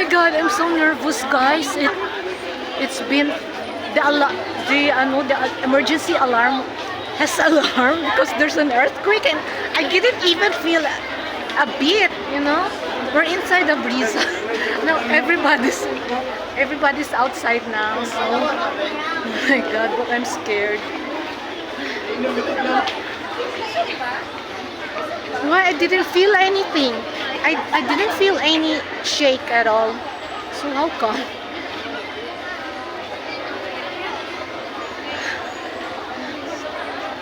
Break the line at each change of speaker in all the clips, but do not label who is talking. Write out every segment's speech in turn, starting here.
my god, I'm so nervous, guys. It's been the emergency alarm has alarmed because there's an earthquake, and I didn't even feel a bit, We're inside the breeze. Now everybody's outside now, so oh my god, but I'm scared. Why I didn't feel anything. I didn't feel any shake at all. So how come?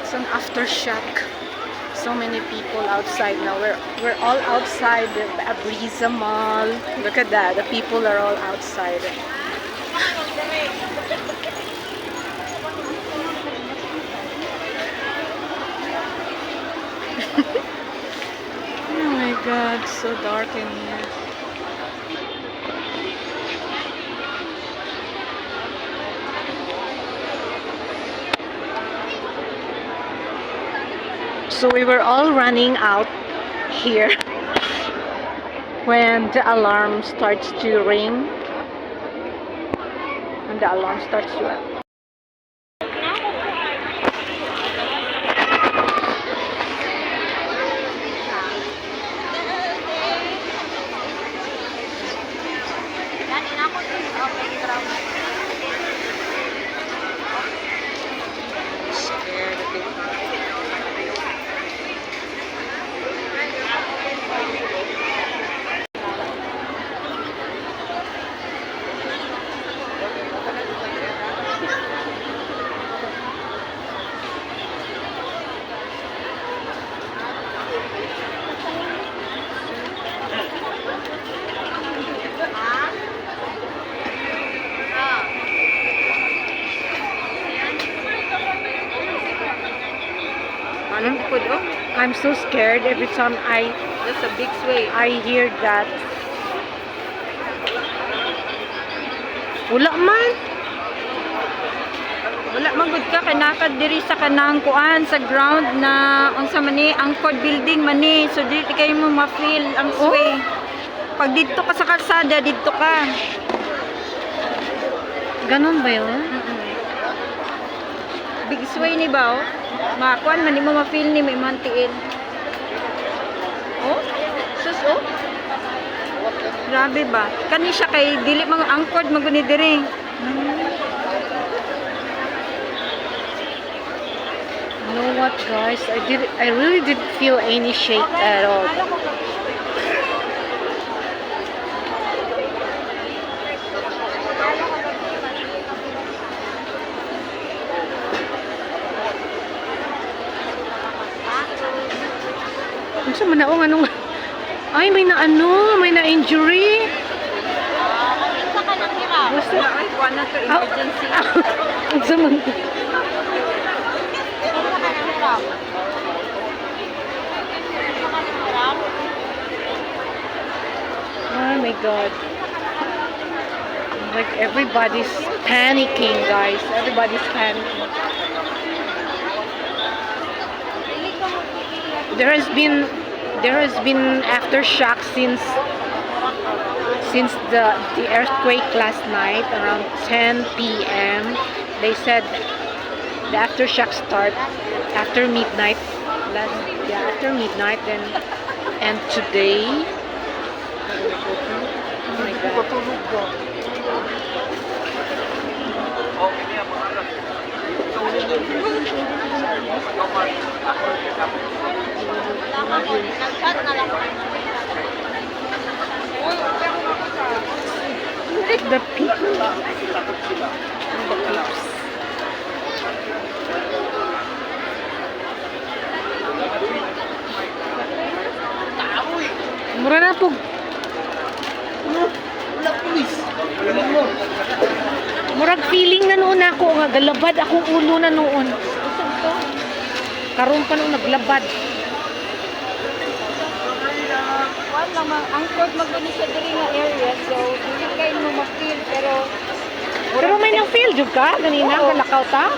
It's an aftershock. So many people outside now. We're all outside the Abriza Mall. Look at that. The people are all outside. Oh my god, so dark in here. So we were all running out here when the alarm starts to ring. When the alarm starts to ring. I'm so scared every time
That's a big sway.
I hear that. Wala man.
Wala magud ka kanakad diri sa kanang kuan sa ground na unsa man ni angkod building man ni, so dili kayo mo ma-feel ang sway. Pag dito ka sa kalsada, dito ka.
Ganon ba yun?
Big sway ni ba oh? Makuan man, di mo ma-feel ni may mantiin. Oh? Sus, oh? Grabe ba? Kani siya kay dili mga angkod maguni diri.
You know what, guys? I really didn't feel any shake at all. Unsa man naong anong ay may na-injury.
Isa ka nang hirap.
Basta
ay kuan na to emergency.
Unsa man?
Isa ka nang hirap.
Oh my god. Like everybody's panicking, guys. Everybody's panicking. There has been aftershock since the earthquake last night around 10 p.m. They said the aftershock start after midnight. After midnight, then and today. Oh my god. The people. The peeps. Mura na po. Murag feeling na noon ako nga galabad akong ulo na noon. Karon pa nung naglabad.
Wala lang angkod maguni sa diri nga area, so dili kayo mo ma-feel
Pero may nang feel jud ka ganina kalakaw ta?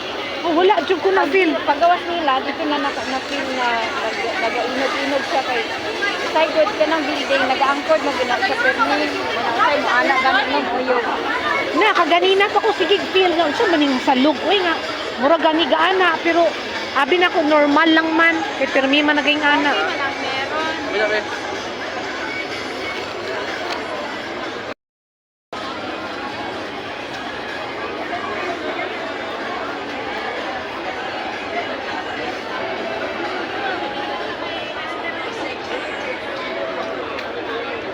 Oh, wala jud ko na feel.
Pagawas nila dito na na-feel na nag-inog-inog siya kay side ka ng building, nag-angkod magina sa permi, say mo anak uyog.
Na kaganina pa ko sige feel nga unsa maning salog oy nga mura gani gaana pero abi na ko normal lang man kay permi man naging ana.
Meron.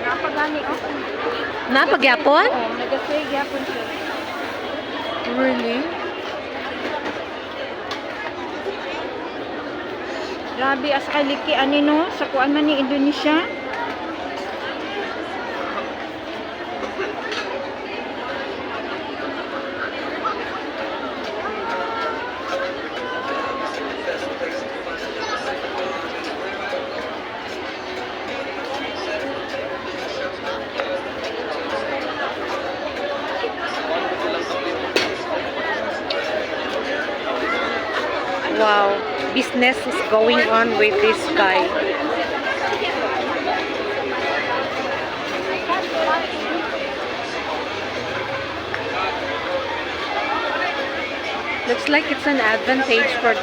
Napagani oh.
Napagyapon?
Oh, nag-spray gyapon siya.
Really?
Grabe as kaliki ani no sa kuan man ni Indonesia.
Wow, business is going on with this guy. Looks like it's an advantage for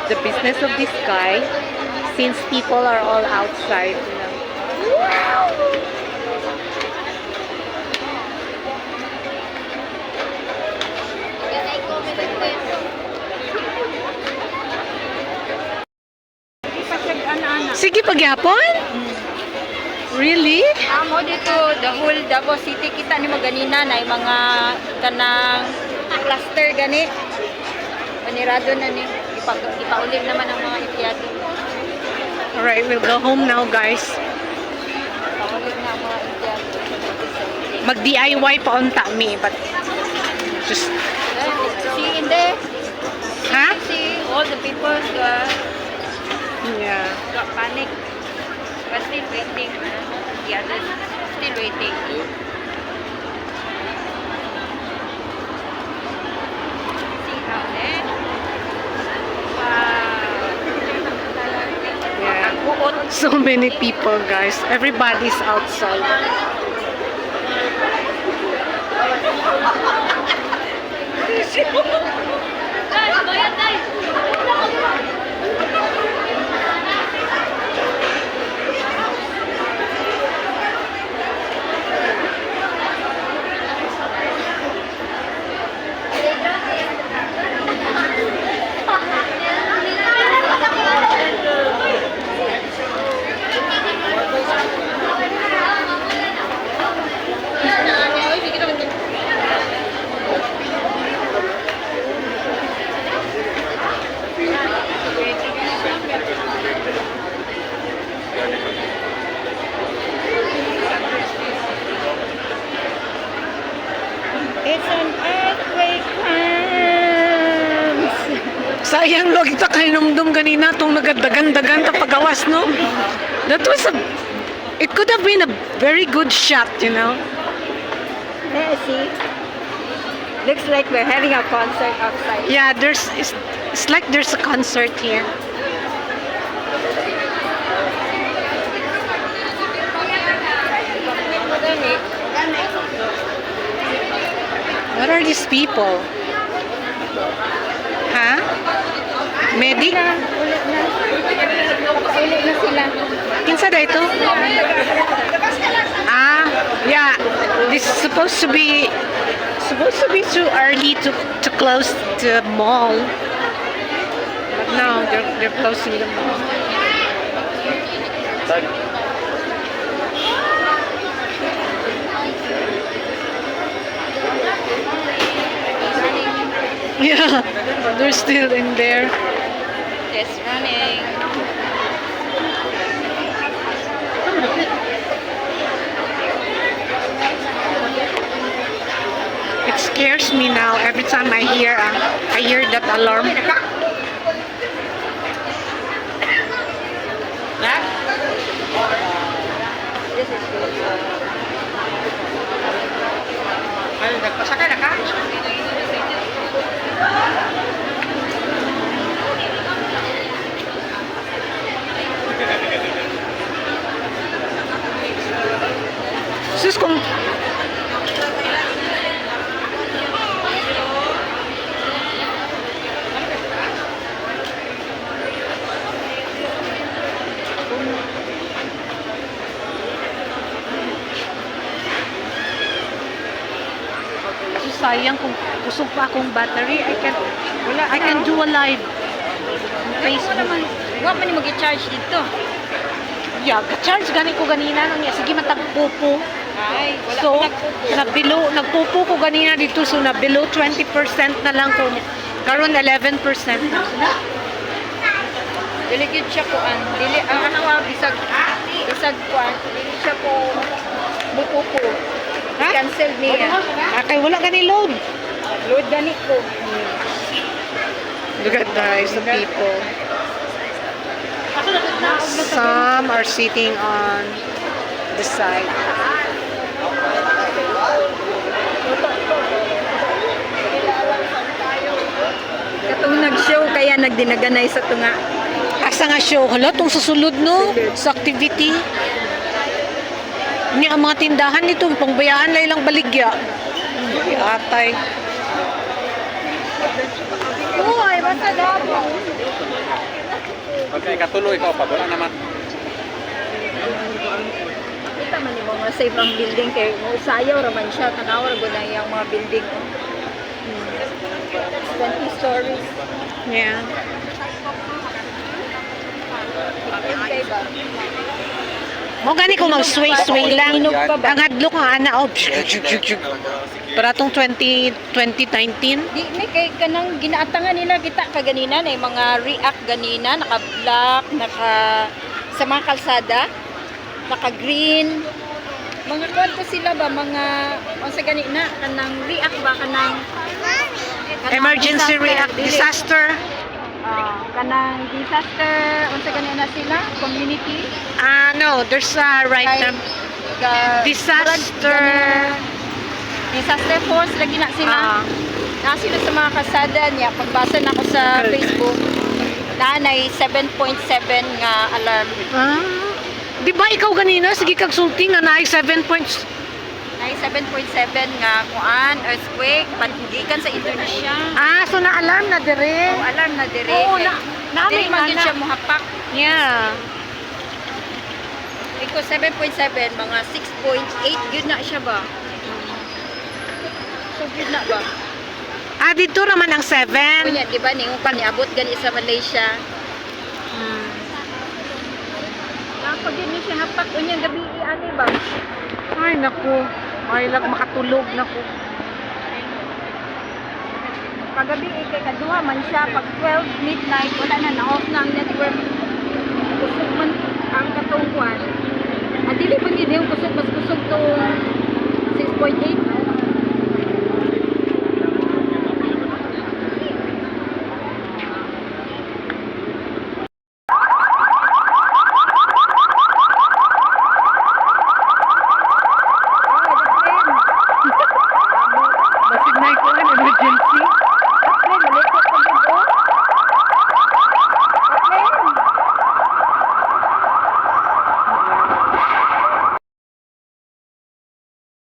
the business of this guy since people are all outside. You know. Sige, pagyapon? Really?
Amo dito, the whole Davao City, kita ni mo ganina na yung mga kanang cluster gani. Panirado na ni. Ipaulit naman ang mga empleyado.
Alright, we'll go home now, guys.
Ipaulit na ang mga empleyado.
Mag-DIY pa unta me, but just...
See in there,
Ha?
see all the people
Yeah.
got panic. But still waiting. The others still waiting. See how there? Wow.
Yeah. So many people, guys. Everybody's outside.
It's an earthquake comes.
Sayang lo kita kainumdum ganina tong nagadagan-dagan ta pagawas no. That was it could have been a very good shot, you know.
There, see? Looks like we're having a concert outside.
Yeah, it's like there's a concert here. What are these people? Huh? Medic?
Ulit na. Ulit na sila.
Kinsa da ito? Ah, yeah. This is supposed to be too early to close the mall. But now they're closing the mall. Yeah, they're still in there.
Just running.
It scares me now every time I hear that alarm.
This is good.
Sus kung sayang kung kusog pa akong battery. I can do a live on Facebook.
Wa man ni mag-charge dito.
Yeah, charge gani ko ganina nang sige matagpupo.
Ay, wala
So,
ko
nagpupo ko ganina dito, so na below 20% na lang ko. Karon 11% na.
Dili gyud siya kuan. Dili ang ano bisag kuan. Dili siya ko bukuko.
Ha?
Cancel niya.
Kay wala gani load.
Load gani ko.
Look at guys, the people. Some are sitting on the side.
Katong nag-show kaya nagdinaganay sa tunga.
Asa nga show? Hala, itong susulod no? Sa activity. Ni ang mga tindahan nito, pangbayaan lang ilang baligya. Atay.
Uy, basta dabo.
Pagka ikatuloy ka, pag wala naman.
Kita man yung mga safe ang building kay sayaw raman siya tanaw ra gud yung mga building. 20 stories.
Yeah.
Okay ba?
Mo gani ko mag-sway-sway lang.
Inog pa ba?
Ang hadlok nga ana, oh. Para tong 2019.
Di may kay kanang ginaatangan nila kita kaganina na yung mga react ganina naka-black, sa mga kalsada, naka-green. Mga kwanto sila ba mga sa ganina kanang react ba kanang
Emergency react disaster.
Kanang disaster unsa ganina sila community
No, there's a right term. Disaster.
Disaster force lagi na sila. Na sila sa mga kasada niya pagbasa na ako sa Facebook. Nanay 7.7 nga alarm.
Di ba ikaw ganina sige kag sulti nga naay 7 points.
Nay 7.7 nga kuan earthquake pangikan sa Indonesia.
So na-alarm na dire.
Alarm na dire.
Oo, namin
Dili man gyud
ana.
siya mohapak.
Yeah.
Iko 7.7 mga 6.8 gyud na siya ba? So gyud na ba?
Dito naman ang 7.
Kunya di ba ningon pa niabot gani sa Malaysia. Pag yun siya hapak unya gabi ani ba?
Ay naku. Ay lag makatulog naku.
Kagabi kay kadua man siya pag 12 midnight wala na-off na ang network. Kusog man ang katungkuan. Dili pa gid yung kusog mas kusog to 6.8.
Basig na ito ang emergency.